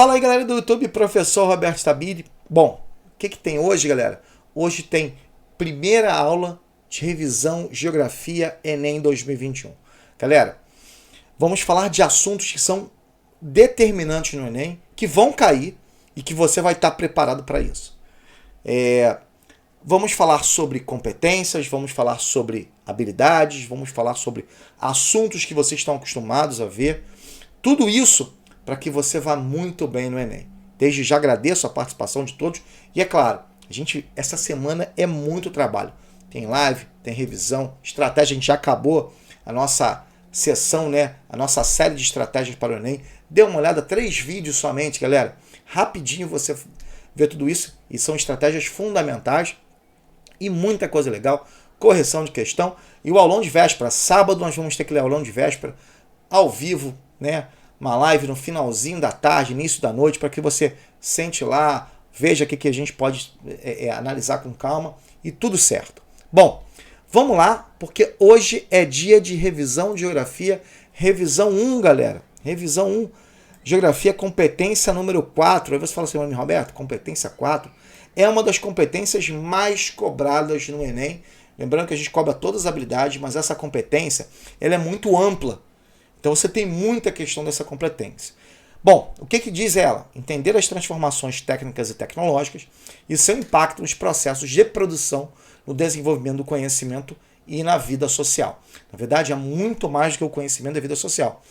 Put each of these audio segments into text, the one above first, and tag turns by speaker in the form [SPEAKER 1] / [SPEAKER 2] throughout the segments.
[SPEAKER 1] Fala aí, galera do YouTube, professor Roberto Stabile. Bom, o que tem hoje, galera? Hoje tem primeira aula de revisão Geografia Enem 2021. Galera, vamos falar de assuntos que são determinantes no Enem, que vão cair e que você vai estar preparado para isso. Vamos falar sobre competências, vamos falar sobre habilidades, vamos falar sobre assuntos que vocês estão acostumados a ver. Tudo isso para que você vá muito bem no Enem. Desde já agradeço a participação de todos. E é claro, essa semana é muito trabalho. Tem live, tem revisão, estratégia. A gente já acabou a nossa sessão, né? A nossa série de estratégias para o Enem. Dê uma olhada, 3 vídeos somente, galera. Rapidinho você vê tudo isso. E são estratégias fundamentais e muita coisa legal. Correção de questão. E o aulão de véspera. Sábado nós vamos ter que ler o aulão de véspera ao vivo, né? Uma live no finalzinho da tarde, início da noite, para que você sente lá, veja o que a gente pode analisar com calma e tudo certo. Bom, vamos lá, porque hoje é dia de revisão de Geografia, revisão 1, galera. Revisão 1, Geografia, competência número 4. Aí você fala assim, Roberto, competência 4 é uma das competências mais cobradas no Enem. Lembrando que a gente cobra todas as habilidades, mas essa competência ela é muito ampla. Então você tem muita questão dessa competência. Bom, o que diz ela? Entender as transformações técnicas e tecnológicas e seu impacto nos processos de produção, no desenvolvimento do conhecimento e na vida social. Na verdade, é muito mais do que o conhecimento da vida social.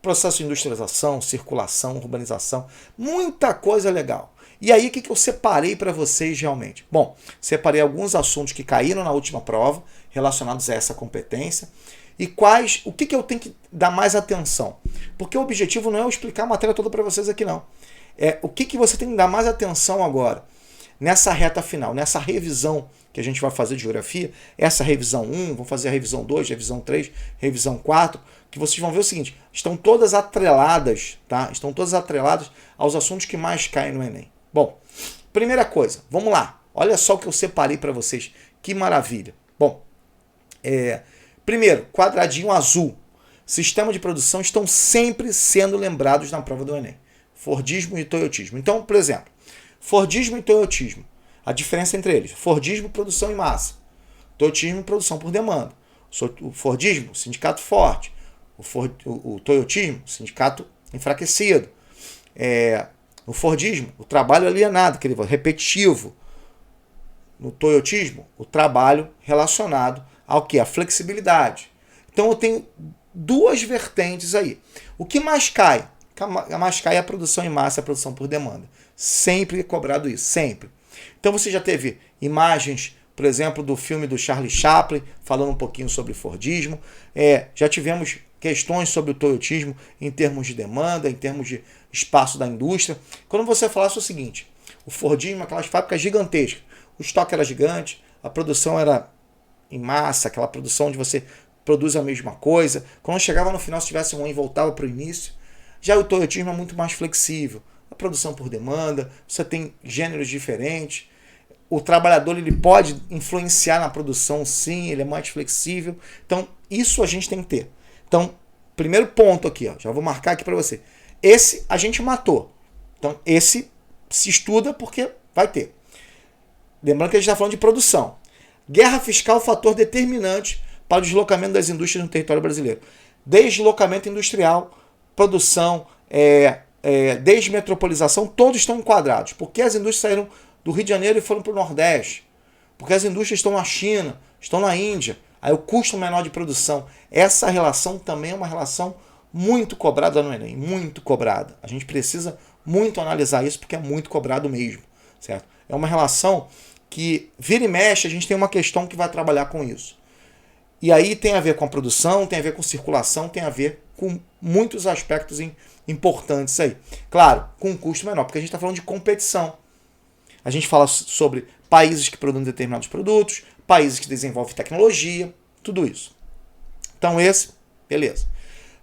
[SPEAKER 1] Processo de industrialização, circulação, urbanização, muita coisa legal. E aí, o que eu separei para vocês realmente? Bom, separei alguns assuntos que caíram na última prova relacionados a essa competência. E o que eu tenho que dar mais atenção? Porque o objetivo não é eu explicar a matéria toda para vocês aqui, não. O que você tem que dar mais atenção agora, nessa reta final, nessa revisão que a gente vai fazer de Geografia, essa revisão 1, vamos fazer a revisão 2, revisão 3, revisão 4, que vocês vão ver o seguinte, estão todas atreladas, tá? Estão todas atreladas aos assuntos que mais caem no Enem. Bom, primeira coisa, vamos lá. Olha só o que eu separei para vocês, que maravilha. Bom, primeiro, quadradinho azul. Sistema de produção estão sempre sendo lembrados na prova do Enem. Fordismo e toyotismo. Então, por exemplo, Fordismo e toyotismo. A diferença entre eles. Fordismo, produção em massa. Toyotismo, produção por demanda. O Fordismo, sindicato forte. O toyotismo, sindicato enfraquecido. O Fordismo, o trabalho alienado, aquele repetitivo. No toyotismo, o trabalho relacionado ao que? A flexibilidade. Então eu tenho duas vertentes aí. O que mais cai? Mais cai é a produção em massa, a produção por demanda. Sempre é cobrado isso, sempre. Então você já teve imagens, por exemplo, do filme do Charlie Chaplin, falando um pouquinho sobre Fordismo. Já tivemos questões sobre o toyotismo em termos de demanda, em termos de espaço da indústria. Quando você falasse o seguinte, o Fordismo, aquelas fábricas gigantescas, o estoque era gigante, a produção era em massa, aquela produção onde você produz a mesma coisa. Quando chegava no final, se tivesse ruim, voltava para o início. Já o toyotismo é muito mais flexível. A produção por demanda, você tem gêneros diferentes. O trabalhador ele pode influenciar na produção, sim, ele é mais flexível. Então, isso a gente tem que ter. Então, primeiro ponto aqui, ó, já vou marcar aqui para você. Esse a gente matou. Então, esse se estuda porque vai ter. Lembrando que a gente está falando de produção. Guerra fiscal, fator determinante para o deslocamento das indústrias no território brasileiro. Deslocamento industrial, produção, desmetropolização, todos estão enquadrados. Porque as indústrias saíram do Rio de Janeiro e foram para o Nordeste. Porque as indústrias estão na China, estão na Índia. Aí o custo menor de produção. Essa relação também é uma relação muito cobrada no Enem, muito cobrada. A gente precisa muito analisar isso porque é muito cobrado mesmo, certo? É uma relação que vira e mexe, a gente tem uma questão que vai trabalhar com isso. E aí tem a ver com a produção, tem a ver com circulação, tem a ver com muitos aspectos importantes aí. Claro, com um custo menor, porque a gente está falando de competição. A gente fala sobre países que produzem determinados produtos, países que desenvolvem tecnologia, tudo isso. Então beleza.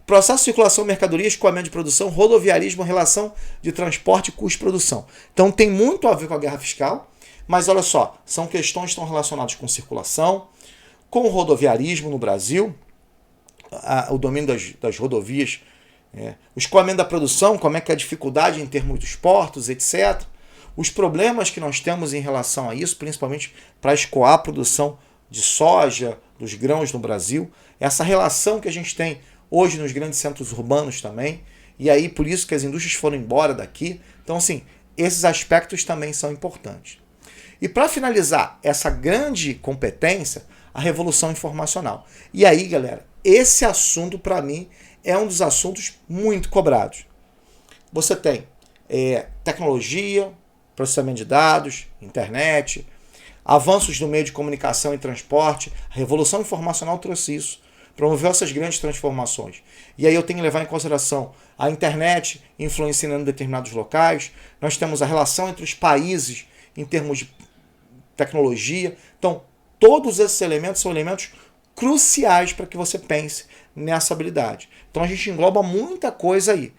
[SPEAKER 1] Processo de circulação, mercadoria, escoamento de produção, rodoviarismo, relação de transporte e custo de produção. Então tem muito a ver com a guerra fiscal, mas olha só, são questões que estão relacionadas com circulação, com o rodoviarismo no Brasil, o domínio das rodovias O escoamento da produção, como é que é a dificuldade em termos dos portos, etc. Os problemas que nós temos em relação a isso, principalmente para escoar a produção de soja, dos grãos no Brasil. Essa relação que a gente tem hoje nos grandes centros urbanos também. E aí, por isso que as indústrias foram embora daqui. Então, assim, esses aspectos também são importantes. E para finalizar essa grande competência, a revolução informacional. E aí, galera, esse assunto, para mim, é um dos assuntos muito cobrados. Você tem tecnologia, processamento de dados, internet, avanços no meio de comunicação e transporte. A revolução informacional trouxe isso, promoveu essas grandes transformações. E aí eu tenho que levar em consideração a internet influenciando determinados locais. Nós temos a relação entre os países em termos de tecnologia. Então, todos esses elementos são elementos cruciais para que você pense nessa habilidade. Então, a gente engloba muita coisa aí,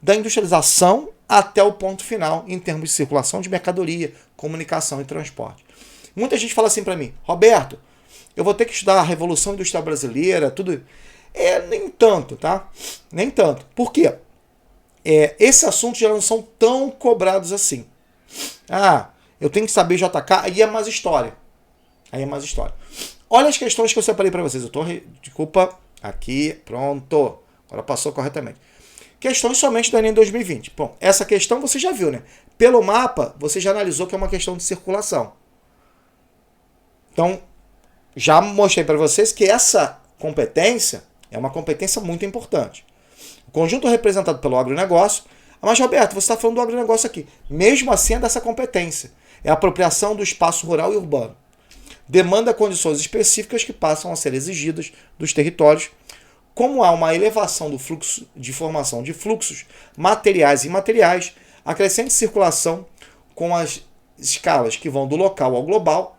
[SPEAKER 1] da industrialização até o ponto final em termos de circulação de mercadoria, comunicação e transporte. Muita gente fala assim para mim: Roberto, eu vou ter que estudar a Revolução Industrial Brasileira, tudo. Nem tanto, tá? Nem tanto. Por quê? Esses assuntos já não são tão cobrados assim. Eu tenho que saber JK, aí é mais história. Olha as questões que eu separei para vocês. Desculpa, aqui, pronto. Agora passou corretamente. Questões somente do Enem 2020. Bom, essa questão você já viu, né? Pelo mapa, você já analisou que é uma questão de circulação. Então, já mostrei para vocês que essa competência é uma competência muito importante. O conjunto representado pelo agronegócio. Mas, Roberto, você está falando do agronegócio aqui. Mesmo assim, é dessa competência. É a apropriação do espaço rural e urbano. Demanda condições específicas que passam a ser exigidas dos territórios, como há uma elevação do fluxo de formação de fluxos materiais e imateriais, a crescente circulação com as escalas que vão do local ao global,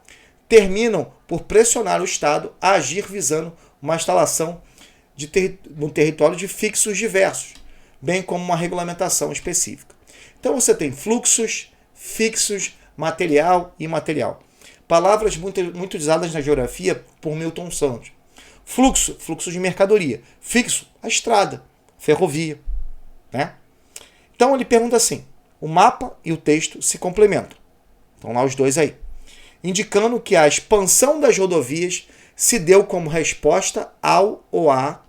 [SPEAKER 1] terminam por pressionar o Estado a agir visando uma instalação no território de fixos diversos, bem como uma regulamentação específica. Então você tem fluxos, fixos, material e imaterial. Palavras muito usadas na geografia por Milton Santos. Fluxo de mercadoria. Fixo, a estrada, ferrovia. Né? Então ele pergunta assim: o mapa e o texto se complementam. Estão lá os dois aí. Indicando que a expansão das rodovias se deu como resposta ao ou a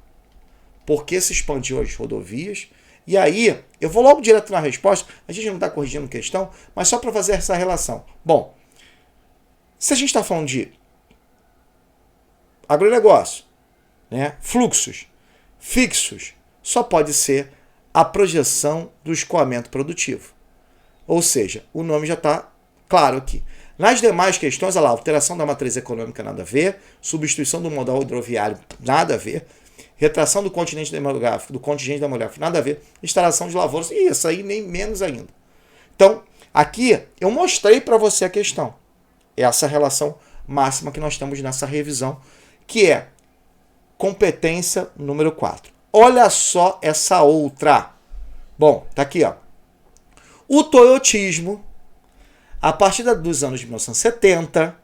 [SPEAKER 1] por que se expandiu as rodovias. E aí, eu vou logo direto na resposta. A gente não está corrigindo questão, mas só para fazer essa relação. Bom, se a gente está falando de agronegócio, né, fluxos, fixos, só pode ser a projeção do escoamento produtivo. Ou seja, o nome já está claro aqui. Nas demais questões, olha lá, alteração da matriz econômica, nada a ver. Substituição do modal hidroviário, nada a ver. Retração do contingente demográfico, nada a ver. Instalação de lavouras, e isso aí nem menos ainda. Então, aqui eu mostrei para você a questão. Essa relação máxima que nós temos nessa revisão, que é competência número 4. Olha só essa outra. Bom, tá aqui, ó. O toyotismo, a partir dos anos de 1970,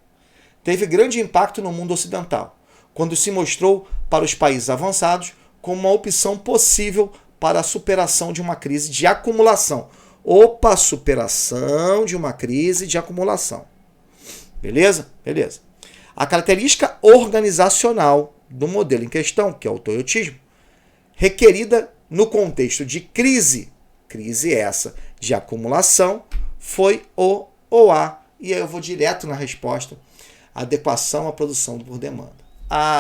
[SPEAKER 1] teve grande impacto no mundo ocidental, quando se mostrou para os países avançados como uma opção possível para a superação de uma crise de acumulação. Superação de uma crise de acumulação. Beleza? Beleza. A característica organizacional do modelo em questão, que é o toyotismo, requerida no contexto de crise essa de acumulação, foi o OA. E aí eu vou direto na resposta: adequação à produção por demanda.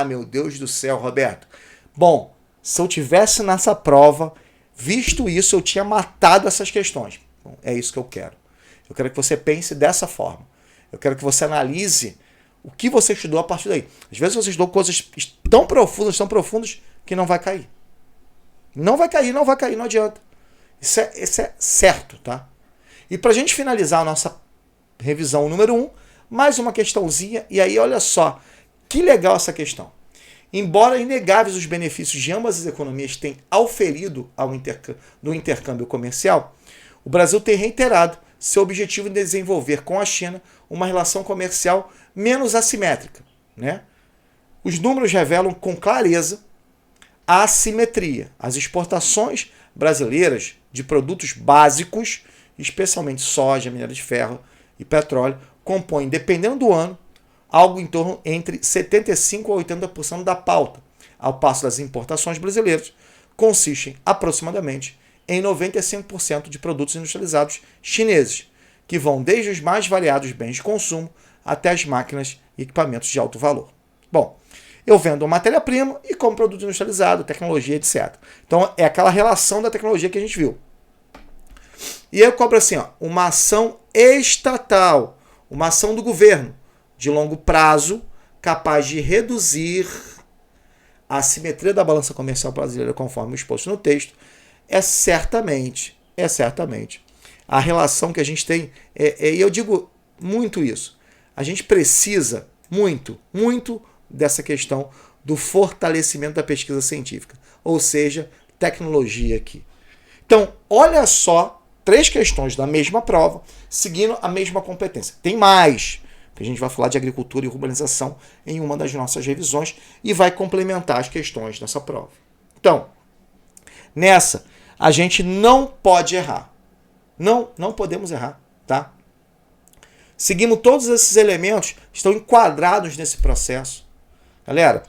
[SPEAKER 1] Meu Deus do céu, Roberto. Bom, se eu tivesse nessa prova, visto isso, eu tinha matado essas questões. Bom, é isso que eu quero. Eu quero que você pense dessa forma. Eu quero que você analise o que você estudou a partir daí. Às vezes você estudou coisas tão profundas, que não vai cair. Não vai cair, não adianta. Isso é certo, tá? E para a gente finalizar a nossa revisão número 1, mais uma questãozinha, e aí olha só, que legal essa questão. Embora inegáveis os benefícios de ambas as economias tenham auferido no intercâmbio comercial, o Brasil tem reiterado seu objetivo de desenvolver com a China uma relação comercial menos assimétrica. Né? Os números revelam com clareza a assimetria. As exportações brasileiras de produtos básicos, especialmente soja, minério de ferro e petróleo, compõem, dependendo do ano, algo em torno entre 75% a 80% da pauta, ao passo das importações brasileiras consistem aproximadamente em 95% de produtos industrializados chineses, que vão desde os mais variados bens de consumo até as máquinas e equipamentos de alto valor. Bom, eu vendo matéria-prima e como produto industrializado, tecnologia, etc. Então é aquela relação da tecnologia que a gente viu. E aí eu cobro assim, ó, uma ação estatal, uma ação do governo de longo prazo, capaz de reduzir a assimetria da balança comercial brasileira, conforme exposto no texto, é certamente a relação que a gente tem, e eu digo muito isso, a gente precisa muito dessa questão do fortalecimento da pesquisa científica, ou seja, tecnologia aqui. Então, olha só, 3 questões da mesma prova, seguindo a mesma competência. Tem mais, que a gente vai falar de agricultura e urbanização em uma das nossas revisões e vai complementar as questões dessa prova. Então, nessa, a gente não pode errar. Não podemos errar, tá? Seguimos todos esses elementos, estão enquadrados nesse processo. Galera,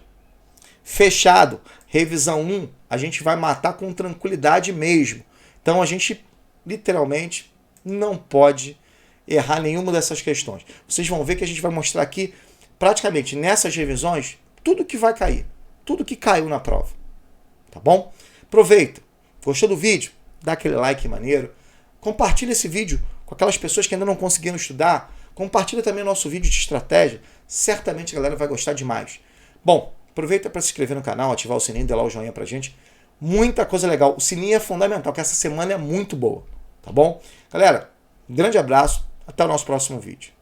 [SPEAKER 1] fechado, revisão 1, a gente vai matar com tranquilidade mesmo. Então, a gente, literalmente, não pode errar nenhuma dessas questões. Vocês vão ver que a gente vai mostrar aqui, praticamente nessas revisões, tudo que vai cair. Tudo que caiu na prova. Tá bom? Aproveita. Gostou do vídeo? Dá aquele like maneiro. Compartilha esse vídeo com aquelas pessoas que ainda não conseguiram estudar. Compartilha também o nosso vídeo de estratégia. Certamente a galera vai gostar demais. Bom, aproveita para se inscrever no canal, ativar o sininho, dar lá o joinha pra gente. Muita coisa legal. O sininho é fundamental, que essa semana é muito boa. Tá bom? Galera, um grande abraço. Até o nosso próximo vídeo.